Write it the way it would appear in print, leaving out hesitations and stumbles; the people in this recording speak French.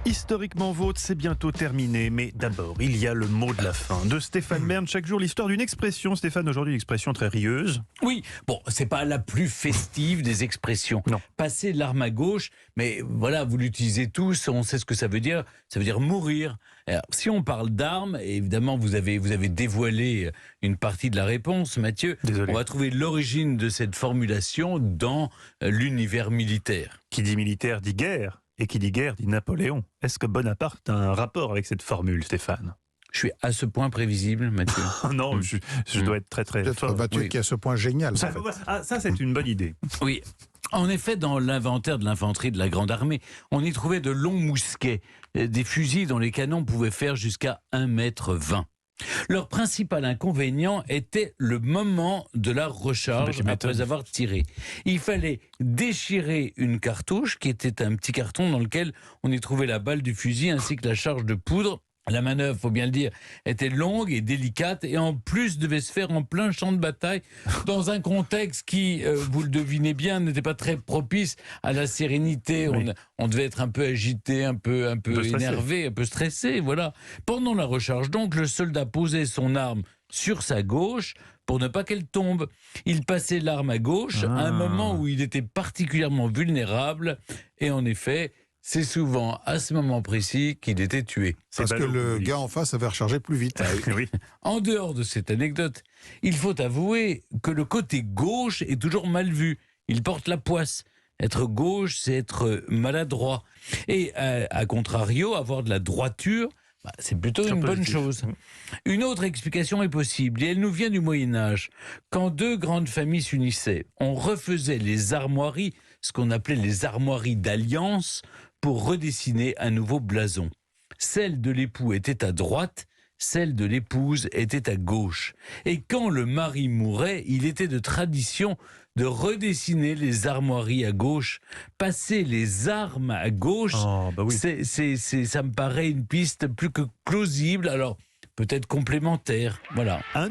Historiquement vôtre, c'est bientôt terminé, mais d'abord, il y a le mot de la fin de Stéphane Bern. Chaque jour, l'histoire d'une expression. Stéphane, aujourd'hui, une expression très rieuse. Oui, bon, c'est pas la plus festive des expressions. Non. Passer l'arme à gauche, mais voilà, vous l'utilisez tous, on sait ce que ça veut dire. Ça veut dire mourir. Alors, si on parle d'armes, évidemment, vous avez dévoilé une partie de la réponse, Mathieu. Désolé. On va trouver l'origine de cette formulation dans l'univers militaire. Qui dit militaire dit guerre, et qui dit guerre dit Napoléon. Est-ce que Bonaparte a un rapport avec cette formule, Stéphane? Je suis à ce point prévisible, Mathieu. Oh non, je dois être très très Peut-être fort. Mathieu oui. qui est à ce point génial. Ça, ça, c'est une bonne idée. Oui. En effet, dans l'inventaire de l'infanterie de la Grande Armée, on y trouvait de longs mousquets, des fusils dont les canons pouvaient faire jusqu'à 1,20 m. Leur principal inconvénient était le moment de la recharge après avoir tiré. Il fallait déchirer une cartouche qui était un petit carton dans lequel on y trouvait la balle du fusil ainsi que la charge de poudre. La manœuvre, faut bien le dire, était longue et délicate et en plus devait se faire en plein champ de bataille dans un contexte qui, vous le devinez bien, n'était pas très propice à la sérénité. Oui. On devait être un peu agité, un peu énervé, un peu stressé, voilà. Pendant la recharge, donc, le soldat posait son arme sur sa gauche pour ne pas qu'elle tombe. Il passait l'arme à gauche à un moment où il était particulièrement vulnérable et en effet, c'est souvent à ce moment précis qu'il était tué. Parce que le gars en face avait rechargé plus vite. Oui. En dehors de cette anecdote, il faut avouer que le côté gauche est toujours mal vu. Il porte la poisse. Être gauche, c'est être maladroit. Et à contrario, avoir de la droiture, c'est plutôt une bonne chose. Une autre explication est possible, et elle nous vient du Moyen-Âge. Quand deux grandes familles s'unissaient, on refaisait les armoiries, ce qu'on appelait les armoiries d'alliance, pour redessiner un nouveau blason. Celle de l'époux était à droite, celle de l'épouse était à gauche. Et quand le mari mourait, il était de tradition de redessiner les armoiries à gauche. Passer les armes à gauche, Oh, bah oui. ça me paraît une piste plus que plausible, alors peut-être complémentaire. Voilà.